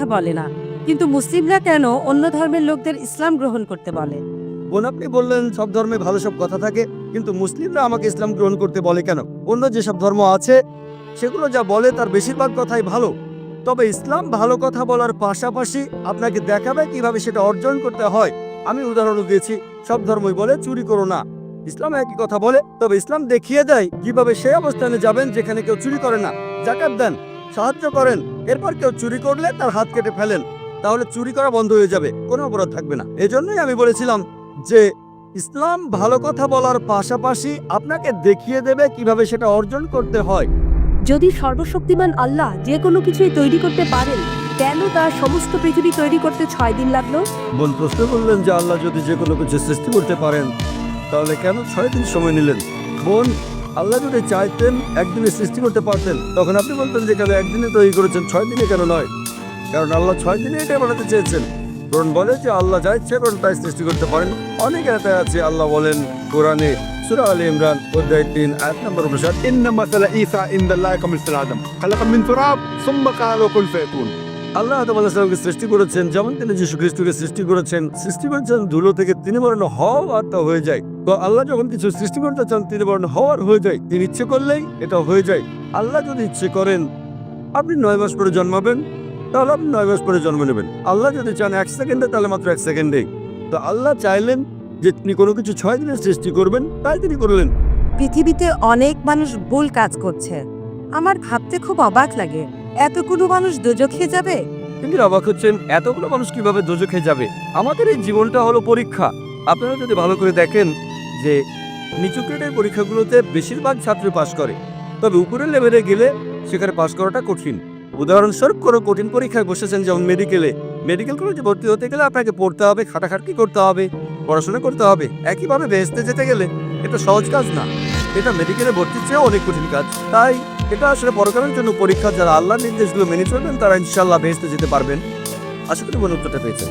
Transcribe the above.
কথা বলে না, কিন্তু মুসলিমরা কেন অন্য ধর্মের লোকদের ইসলাম গ্রহণ করতে বলে? বোন, আপনি বললেন সব ধর্মে ভালো সব কথা থাকে, কিন্তু মুসলিমরা আমাকে ইসলাম গ্রহণ করতে বলে কেন? অন্য যেসব ধর্ম আছে সেগুলো যা বলে তার বেশিরভাগ কথাই ভালো, তবে ইসলাম ভালো কথা বলার পাশাপাশি আপনাকে দেখাবে কিভাবে সেটা অর্জন করতে হয়। আমি উদাহরণ দিয়েছি, সব ধর্মই বলে চুরি করো না, ইসলাম একই কথা বলে, তবে ইসলাম দেখিয়ে দেয় কিভাবে সেই অবস্থানে যাবেন যেখানে কেউ চুরি করে না। জাকাত দেন, সাহায্য করেন, এরপর কেউ চুরি করলে তার হাত কেটে ফেলেন, তাহলে চুরি করা বন্ধ হয়ে যাবে, কোনো অপরাধ থাকবে না। এজন্যই আমি বলেছিলাম যে ইসলাম ভালো কথা বলার পাশাপাশি আপনাকে দেখিয়ে দেবে কিভাবে সেটা অর্জন করতে হয়। যদি সর্বশক্তিমান আল্লাহ যে কোনো কিছুই তৈরি করতে পারেন, কেন তার সমস্ত পৃথিবী তৈরি করতে 6 দিন লাগলো? বোন প্রশ্ন করলেন যে আল্লাহ যদি যে কোনো কিছু সৃষ্টি করতে পারেন তাহলে কেন 6 দিন সময় নিলেন? বোন, আল্লাহ যদি চাইতেন একদিনে সৃষ্টি করতে পারতেন, তখন আপনি বলতেন যে কেন একদিনে তৈরি করেছেন, 6 দিনে কেন নয়? কারণ আল্লাহ 6 দিনে এটাই বানাতে চেয়েছেন। কোরআন বলে যে আল্লাহ যা ইচ্ছে করেন তাই সৃষ্টি করতে পারেন। অনেক আয়াতে আছে, আল্লাহ বলেন কোরআনে সূরা আলে ইমরান অধ্যায় 3 আয়াত নম্বর 59, إن مثل عيسى عند الله كمثل آدم خلق من تراب ثم قال له كن فيكون। আল্লাহ আদম আলাইহিস সালামকে সৃষ্টি করেছেন যেমন তিনি যীশু খ্রিস্টকে সৃষ্টি করেছেন ধুলো থেকে, তিনি বলেন হও আর তা হয়ে যায়। তো আল্লাহ যখন কিছু সৃষ্টি করতে চান তিনি বলেন হওয়ার হয়ে যায়, তিনি ইচ্ছে করলেই এটা হয়ে যায়। আল্লাহ যদি ইচ্ছে করেন আপনি 9 মাস পরে জন্মাবেন, তাহলে আপনি 9 মাস পরে জন্ম নেবেন। আল্লাহ যদি চান 1 সেকেন্ডে, তাহলে মাত্র 1 সেকেন্ডে। তো আল্লাহ চাইলেন যে তিনি কোনো কিছু 6 দিনে সৃষ্টি করবেন, তাই তিনি করলেন। পৃথিবীতে অনেক মানুষ ভুল কাজ করছে, আমার ভাবতে খুব অবাক লাগে, এতগুলো মানুষ দোজখে যাবে? তিনি অবাক হচ্ছেন এতগুলো মানুষ কিভাবে দোজখে যাবে। আমাদের এই জীবনটা হলো পরীক্ষা। আপনারা যদি ভালো করে দেখেন যে নিচু গ্রেডের পরীক্ষাগুলোতে বেশিরভাগ ছাত্র পাশ করে, তবে উপরের লেভেলে গেলে সেখানে পাশ করাটা কঠিন। উদাহরণস্বরূপ কোনো কঠিন পরীক্ষায় বসেছেন, যেমন মেডিকেল কলেজে ভর্তি হতে গেলে আপনাকে পড়তে হবে, খাটাখাটনি করতে হবে, পড়াশোনা করতে হবে। একইভাবে বেহেশতে যেতে গেলে এটা সহজ কাজ না, এটা মেডিকেলে ভর্তির চেয়েও অনেক কঠিন কাজ। তাই এটা আসলে পরকালের জন্য পরীক্ষা। যারা আল্লাহর নির্দেশগুলো মেনে চলবেন তারা ইনশাআল্লাহ বেহেশতে যেতে পারবেন। আশা করি মনে উত্তরটা পেয়েছেন।